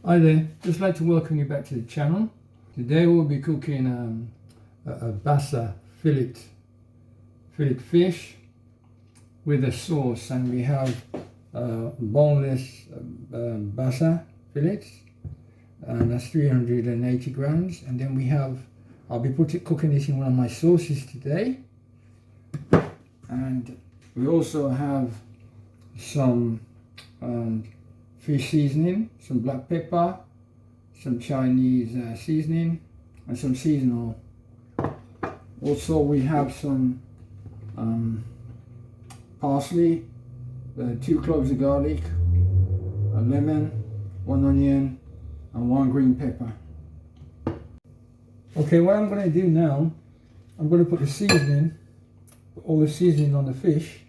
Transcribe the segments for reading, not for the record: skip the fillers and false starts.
Hi there, just like to welcome you back to the channel. Today we'll be cooking a Basa fillet fish with a sauce, and we have boneless Basa fillets, and that's 380 grams. And then we have, I'll be cooking this in one of my sauces today. And we also have some fish seasoning, some black pepper, some Chinese seasoning, and some seasonal. Also we have some parsley, 2 cloves of garlic, a lemon, 1 onion, and 1 green pepper. Okay, what I'm going to do now, I'm going to put the seasoning, all the seasoning on the fish.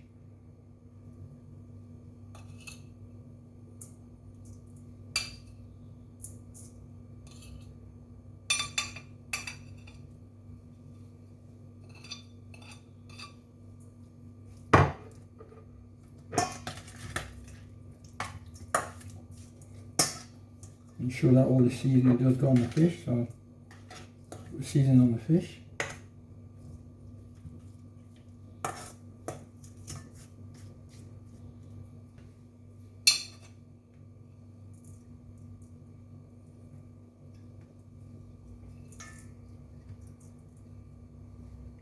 Ensure that all the seasoning does go on the fish, so put the seasoning on the fish.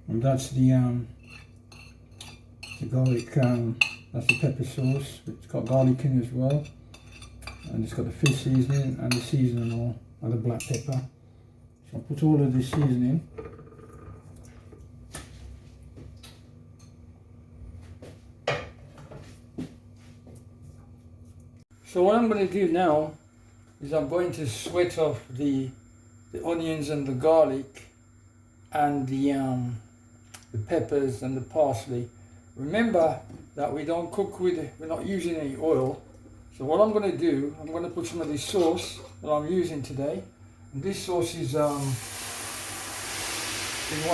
And that's the garlic, that's the pepper sauce. It's got garlic in as well. And it's got the fish seasoning and the seasoning oil and the black pepper. So I'll put all of this seasoning. So what I'm going to do now is I'm going to sweat off the onions and the garlic and the peppers and the parsley. Remember that we don't cook with, we're not using any oil. So what I'm going to do, I'm going to put some of this sauce that I'm using today. And this sauce is one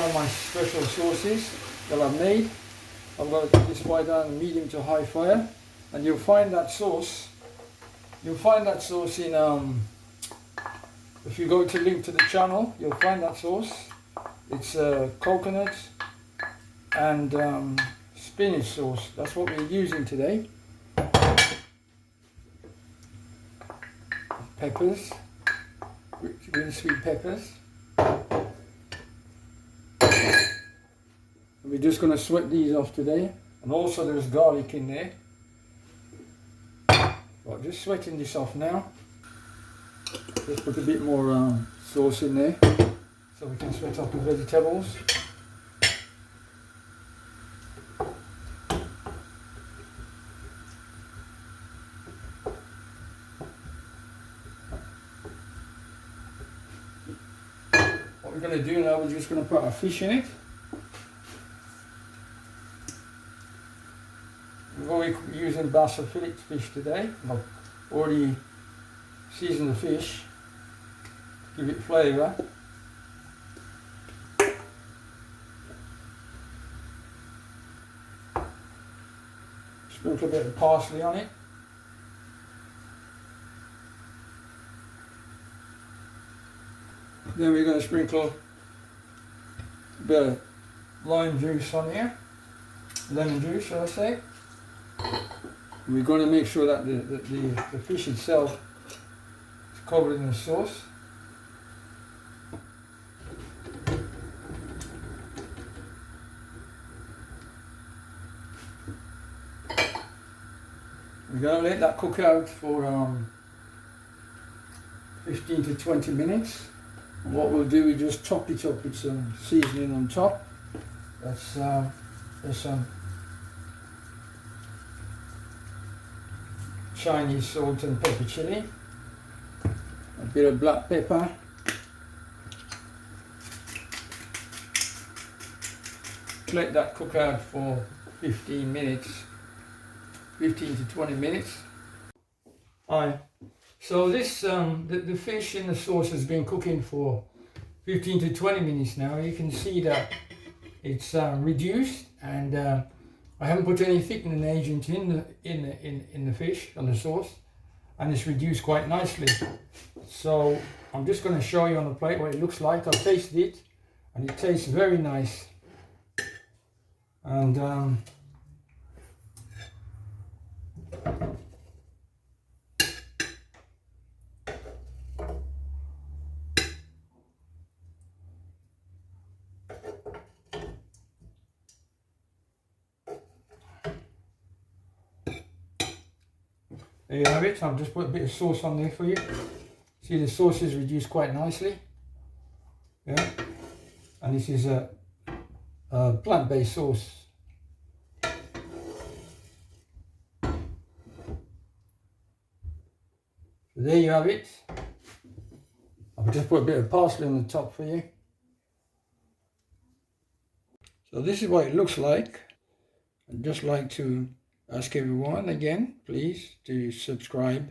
of my special sauces that I've made. I'm going to put this right down on medium to high fire. And you'll find that sauce in, if you go to link to the channel, you'll find that sauce. It's coconut and spinach sauce. That's what we're using today. Peppers, really sweet peppers. And we're just going to sweat these off today. And also there's garlic in there. Right, just sweating this off now. Just put a bit more sauce in there so we can sweat off the vegetables. What we're going to do now, we're just going to put our fish in it. We're using Basa fillet fish today. I've already seasoned the fish, give it flavour. Sprinkle a bit of parsley on it. Then we're going to sprinkle a bit of lime juice on here, lemon juice shall I say. We're going to make sure that the fish itself is covered in the sauce. We're going to let that cook out for 15 to 20 minutes. And what we'll do is just top it up with some seasoning on top. There's some Chinese salt and pepper chili, a bit of black pepper, let that cook out for 15 to 20 minutes. Alright, so this the fish in the sauce has been cooking for 15 to 20 minutes now. You can see that it's reduced, and I haven't put any thickening agent in the fish, on the sauce. and it's reduced quite nicely. So I'm just going to show you on the plate what it looks like. I've tasted it and it tastes very nice. And there you have it. I've just put a bit of sauce on there for you. See, the sauce is reduced quite nicely. Yeah, and this is a plant-based sauce. So there you have it. I've just put a bit of parsley on the top for you. So this is what it looks like. I'd just like to ask everyone again, please, to subscribe